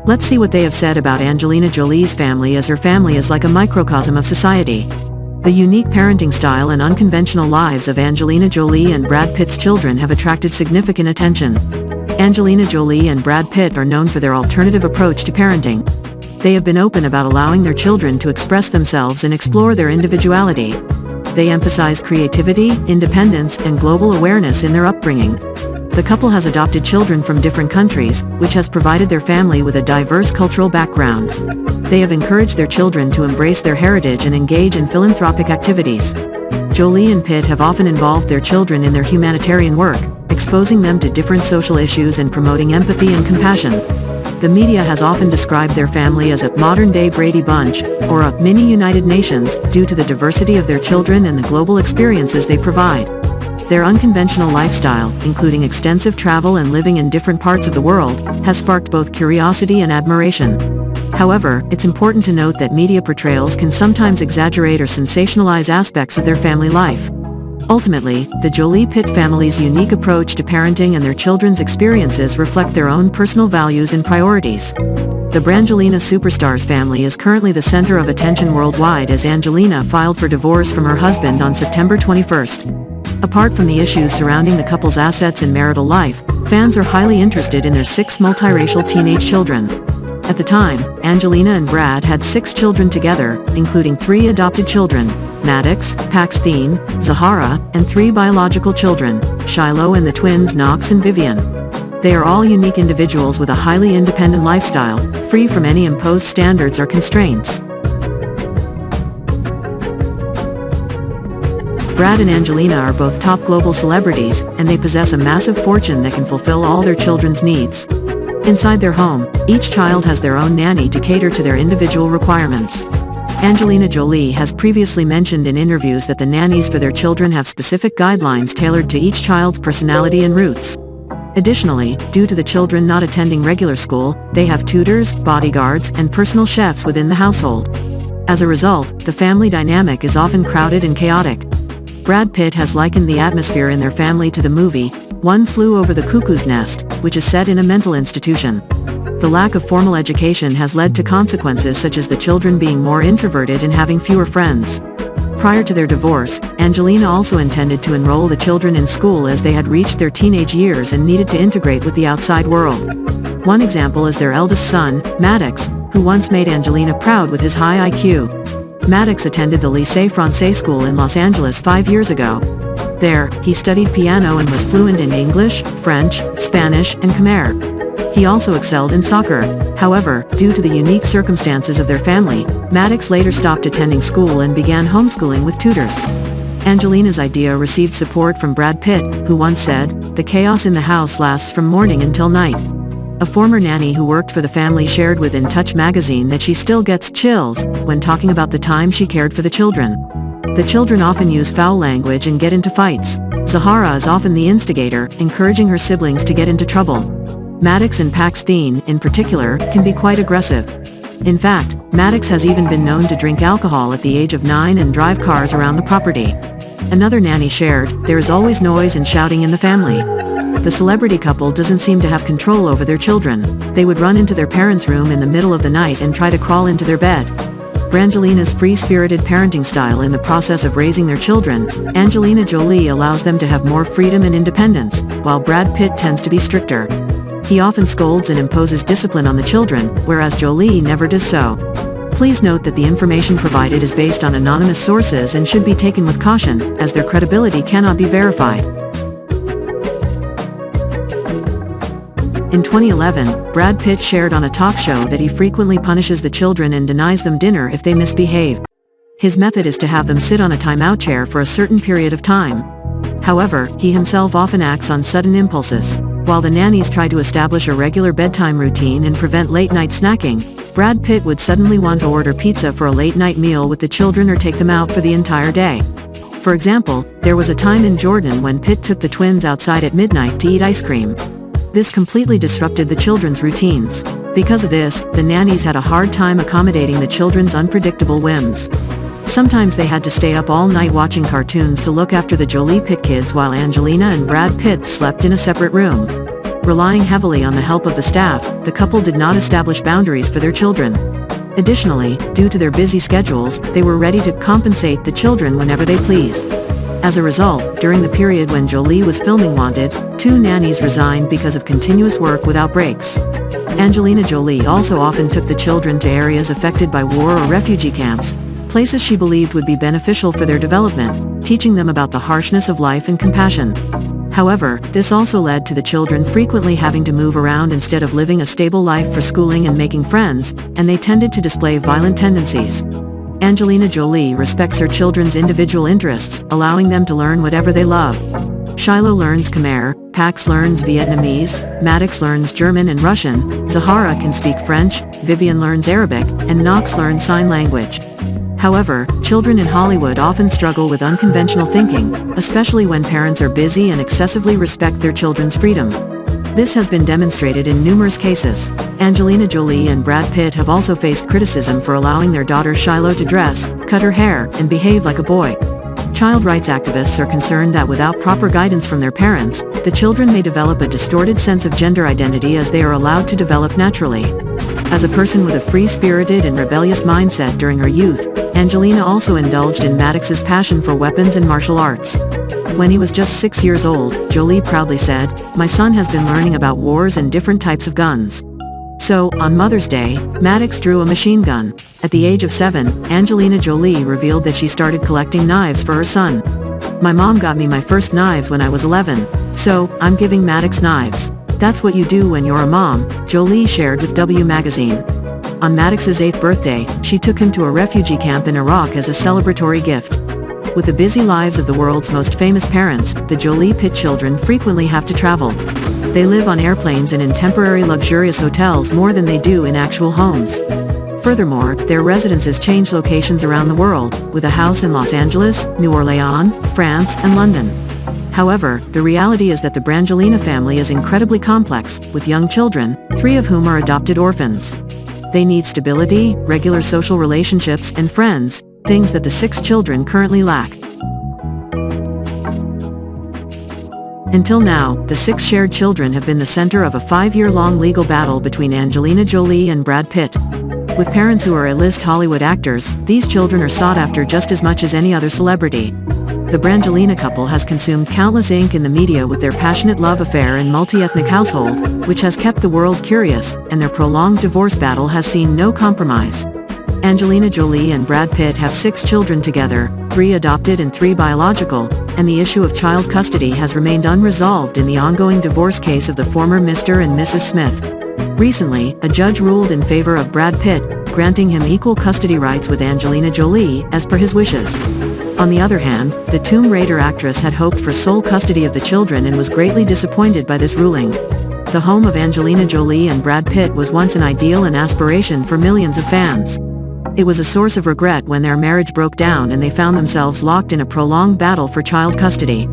Let's see what they have said about Angelina Jolie's family, as her family is like a microcosm of society. The unique parenting style and unconventional lives of Angelina Jolie and Brad Pitt's children have attracted significant attention. Angelina Jolie and Brad Pitt are known for their alternative approach to parenting. They have been open about allowing their children to express themselves and explore their individuality. They emphasize creativity, independence, and global awareness in their upbringing. The couple has adopted children from different countries, which has provided their family with a diverse cultural background. They have encouraged their children to embrace their heritage and engage in philanthropic activities. Jolie and Pitt have often involved their children in their humanitarian work, exposing them to different social issues and promoting empathy and compassion. The media has often described their family as a modern-day Brady Bunch, or a mini United Nations, due to the diversity of their children and the global experiences they provide. Their unconventional lifestyle, including extensive travel and living in different parts of the world, has sparked both curiosity and admiration. However, it's important to note that media portrayals can sometimes exaggerate or sensationalize aspects of their family life. Ultimately, the Jolie-Pitt family's unique approach to parenting and their children's experiences reflect their own personal values and priorities. The Brangelina superstar's family is currently the center of attention worldwide, as Angelina filed for divorce from her husband on September 21st. Apart from the issues surrounding the couple's assets and marital life, fans are highly interested in their 6 multiracial teenage children. At the time, Angelina and Brad had 6 children together, including 3 adopted children, Maddox, Paxton, Zahara, and 3 biological children, Shiloh and the twins Knox and Vivian. They are all unique individuals with a highly independent lifestyle, free from any imposed standards or constraints. Brad and Angelina are both top global celebrities, and they possess a massive fortune that can fulfill all their children's needs. Inside their home, each child has their own nanny to cater to their individual requirements. Angelina Jolie has previously mentioned in interviews that the nannies for their children have specific guidelines tailored to each child's personality and roots. Additionally, due to the children not attending regular school, they have tutors, bodyguards, and personal chefs within the household. As a result, the family dynamic is often crowded and chaotic. Brad Pitt has likened the atmosphere in their family to the movie One Flew Over the Cuckoo's Nest, which is set in a mental institution. The lack of formal education has led to consequences such as the children being more introverted and having fewer friends. Prior to their divorce, Angelina also intended to enroll the children in school as they had reached their teenage years and needed to integrate with the outside world. One example is their eldest son, Maddox, who once made Angelina proud with his high IQ. Maddox attended the Lycée Français school in Los Angeles 5 years ago. There, he studied piano and was fluent in English, French, Spanish, and Khmer. He also excelled in soccer. However, due to the unique circumstances of their family, Maddox later stopped attending school and began homeschooling with tutors. Angelina's idea received support from Brad Pitt, who once said, "The chaos in the house lasts from morning until night." A former nanny who worked for the family shared with In Touch magazine that she still gets chills when talking about the time she cared for the children. The children often use foul language and get into fights. Zahara is often the instigator, encouraging her siblings to get into trouble. Maddox and Paxton, in particular, can be quite aggressive. In fact, Maddox has even been known to drink alcohol at the age of 9 and drive cars around the property. Another nanny shared, "There is always noise and shouting in the family." The celebrity couple doesn't seem to have control over their children. They would run into their parents' room in the middle of the night and try to crawl into their bed. Brangelina's free-spirited parenting style in the process of raising their children, Angelina Jolie allows them to have more freedom and independence, while Brad Pitt tends to be stricter. He often scolds and imposes discipline on the children, whereas Jolie never does so. Please note that the information provided is based on anonymous sources and should be taken with caution, as their credibility cannot be verified. In 2011, Brad Pitt shared on a talk show that he frequently punishes the children and denies them dinner if they misbehave. His method is to have them sit on a timeout chair for a certain period of time. However, he himself often acts on sudden impulses. While the nannies try to establish a regular bedtime routine and prevent late-night snacking, Brad Pitt would suddenly want to order pizza for a late-night meal with the children or take them out for the entire day. For example, there was a time in Jordan when Pitt took the twins outside at midnight to eat ice cream. This completely disrupted the children's routines. Because of this, the nannies had a hard time accommodating the children's unpredictable whims. Sometimes they had to stay up all night watching cartoons to look after the Jolie Pitt kids while Angelina and Brad Pitt slept in a separate room. Relying heavily on the help of the staff, the couple did not establish boundaries for their children. Additionally, due to their busy schedules, they were ready to compensate the children whenever they pleased. As a result, during the period when Jolie was filming Wanted, 2 nannies resigned because of continuous work without breaks. Angelina Jolie also often took the children to areas affected by war or refugee camps, places she believed would be beneficial for their development, teaching them about the harshness of life and compassion. However, this also led to the children frequently having to move around instead of living a stable life for schooling and making friends, and they tended to display violent tendencies. Angelina Jolie respects her children's individual interests, allowing them to learn whatever they love. Shiloh learns Khmer, Pax learns Vietnamese, Maddox learns German and Russian, Zahara can speak French, Vivian learns Arabic, and Knox learns sign language. However, children in Hollywood often struggle with unconventional thinking, especially when parents are busy and excessively respect their children's freedom. This has been demonstrated in numerous cases. Angelina Jolie and Brad Pitt have also faced criticism for allowing their daughter Shiloh to dress, cut her hair, and behave like a boy. Child rights activists are concerned that without proper guidance from their parents, the children may develop a distorted sense of gender identity as they are allowed to develop naturally. As a person with a free-spirited and rebellious mindset during her youth, Angelina also indulged in Maddox's passion for weapons and martial arts. When he was just 6 years old, Jolie proudly said, "My son has been learning about wars and different types of guns." So, on Mother's Day, Maddox drew a machine gun. At the age of 7, Angelina Jolie revealed that she started collecting knives for her son. "My mom got me my first knives when I was 11, so I'm giving Maddox knives. That's what you do when you're a mom," Jolie shared with W Magazine. On Maddox's 8th birthday, she took him to a refugee camp in Iraq as a celebratory gift. With the busy lives of the world's most famous parents, the Jolie Pitt children frequently have to travel. They live on airplanes and in temporary luxurious hotels more than they do in actual homes. Furthermore, their residences change locations around the world, with a house in Los Angeles, New Orleans, France, and London. However, the reality is that the Brangelina family is incredibly complex, with young children, 3 of whom are adopted orphans. They need stability, regular social relationships, and friends, things that the 6 children currently lack. Until now, the 6 shared children have been the center of a 5-year-long legal battle between Angelina Jolie and Brad Pitt. With parents who are A-list Hollywood actors, these children are sought after just as much as any other celebrity. The Brangelina couple has consumed countless ink in the media with their passionate love affair and multi-ethnic household, which has kept the world curious, and their prolonged divorce battle has seen no compromise. Angelina Jolie and Brad Pitt have 6 children together, 3 adopted and 3 biological, and the issue of child custody has remained unresolved in the ongoing divorce case of the former Mr. and Mrs. Smith. Recently, a judge ruled in favor of Brad Pitt, granting him equal custody rights with Angelina Jolie, as per his wishes. On the other hand, the Tomb Raider actress had hoped for sole custody of the children and was greatly disappointed by this ruling. The home of Angelina Jolie and Brad Pitt was once an ideal and aspiration for millions of fans. It was a source of regret when their marriage broke down and they found themselves locked in a prolonged battle for child custody.